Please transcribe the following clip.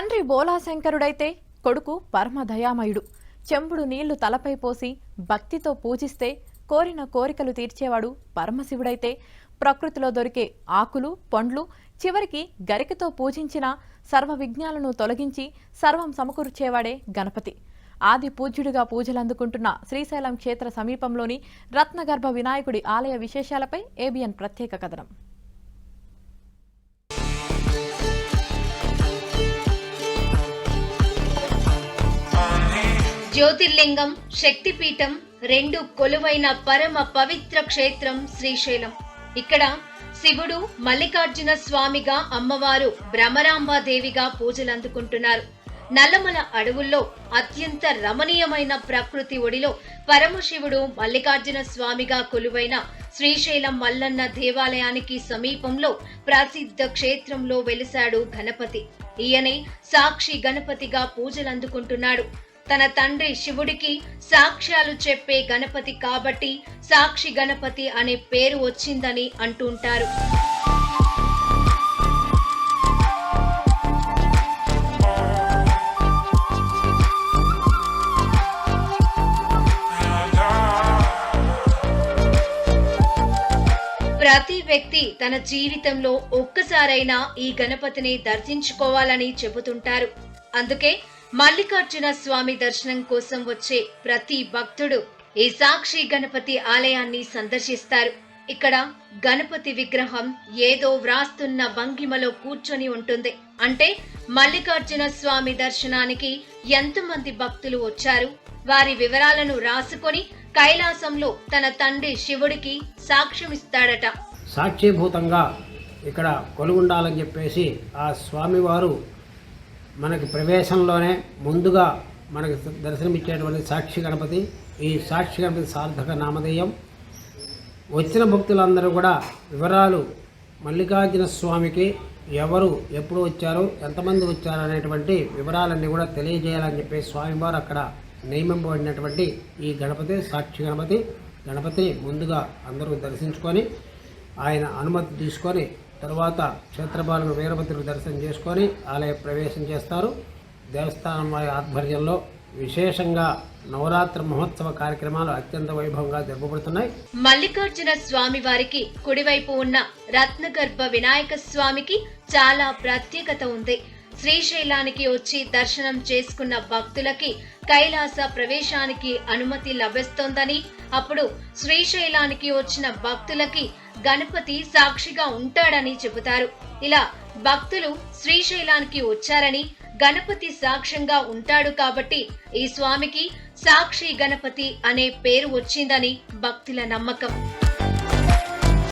తండ్రి బోలాశంకరుడైతే కొడుకు పరమదయామయుడు. చెంబుడు నీళ్లు తలపై పోసి భక్తితో పూజిస్తే కోరిన కోరికలు తీర్చేవాడు పరమశివుడైతే ప్రకృతిలో దొరికే ఆకులు పండ్లు చివరికి గరికతో పూజించిన సర్వ విఘ్నాలను తొలగించి సర్వం సమకూర్చేవాడే గణపతి. ఆది పూజ్యుడిగా పూజలందుకుంటున్న శ్రీశైలం క్షేత్ర సమీపంలోని రత్నగర్భ వినాయకుడి ఆలయ విశేషాలపై ఏబిఎన్ ప్రత్యేక కథనం. జ్యోతిర్లింగం, శక్తిపీఠం రెండు కొలువైన పరమ పవిత్ర క్షేత్రం శ్రీశైలం. ఇక్కడ శివుడు మల్లికార్జున స్వామిగా, అమ్మవారు భ్రమరాంబాదేవిగా పూజలందుకుంటున్నారు. నల్లమల అడవుల్లో అత్యంత రమణీయమైన ప్రకృతి ఒడిలో పరమశివుడు మల్లికార్జున స్వామిగా కొలువైన శ్రీశైలం మల్లన్న దేవాలయానికి సమీపంలో ప్రసిద్ధ క్షేత్రంలో వెలిశాడు గణపతి. ఈయనే సాక్షి గణపతిగా పూజలందుకుంటున్నాడు. తన తండ్రి శివుడికి సాక్ష్యాలు చెప్పే గణపతి కాబట్టి సాక్షి గణపతి అనే పేరు వచ్చిందని అంటుంటారు. ప్రతి వ్యక్తి తన జీవితంలో ఒక్కసారైనా ఈ గణపతిని దర్శించుకోవాలని చెబుతుంటారు. అందుకే మల్లికార్జున స్వామి దర్శనం కోసం వచ్చే ప్రతి భక్తుడు ఈ సాక్షి గణపతి ఆలయాన్ని సందర్శిస్తారు. ఇక్కడ గణపతి విగ్రహం ఏదో వ్రాస్తున్న భంగిమలో కూర్చొని ఉంటుంది. అంటే మల్లికార్జున స్వామి దర్శనానికి ఎంతమంది భక్తులు వచ్చారు, వారి వివరాలను రాసుకొని కైలాసంలో తన తండ్రి శివుడికి సాక్ష్యమిస్తాడట. సాక్షిభూతంగా ఇక్కడ కొలుగుండాలని చెప్పేసి ఆ స్వామివారు మనకి ప్రవేశంలోనే ముందుగా మనకి దర్శనమిచ్చేటువంటి సాక్షి గణపతి. ఈ సాక్షి గణపతి సార్థక నామధేయం. వచ్చిన భక్తులందరూ కూడా వివరాలు మల్లికార్జున స్వామికి ఎవరు ఎప్పుడు వచ్చారు, ఎంతమంది వచ్చారు అనేటువంటి వివరాలన్నీ కూడా తెలియజేయాలని చెప్పి స్వామివారు అక్కడ నియమింపబడినటువంటి ఈ గణపతి సాక్షి గణపతి. గణపతిని ముందుగా అందరూ దర్శించుకొని ఆయన అనుమతి తీసుకొని తరువాత క్షేత్రపాలక వీరభద్రుడు దర్శనం చేసుకొని ఆలయ ప్రవేశం చేస్తారు. దేవస్థానం వారి ఆధ్వర్యంలో విశేషంగా నవరాత్రి మహోత్సవ కార్యక్రమాలు అత్యంత వైభవంగా జరపబడుతున్నాయి. మల్లికార్జున స్వామి వారికి కుడివైపు ఉన్న రత్నగర్భ వినాయక స్వామికి చాలా ప్రత్యేకత ఉంది. శ్రీశైలానికి వచ్చి దర్శనం చేసుకున్న భక్తులకి కైలాస ప్రవేశానికి అనుమతి లభిస్తోందని, అప్పుడు శ్రీశైలానికి వచ్చిన భక్తులకి గణపతి సాక్షిగా ఉంటాడని చెబుతారు. ఇలా భక్తులు శ్రీశైలానికి వచ్చారని గణపతి సాక్ష్యంగా ఉంటాడు కాబట్టి ఈ స్వామికి సాక్షి గణపతి అనే పేరు వచ్చిందని భక్తుల నమ్మకం.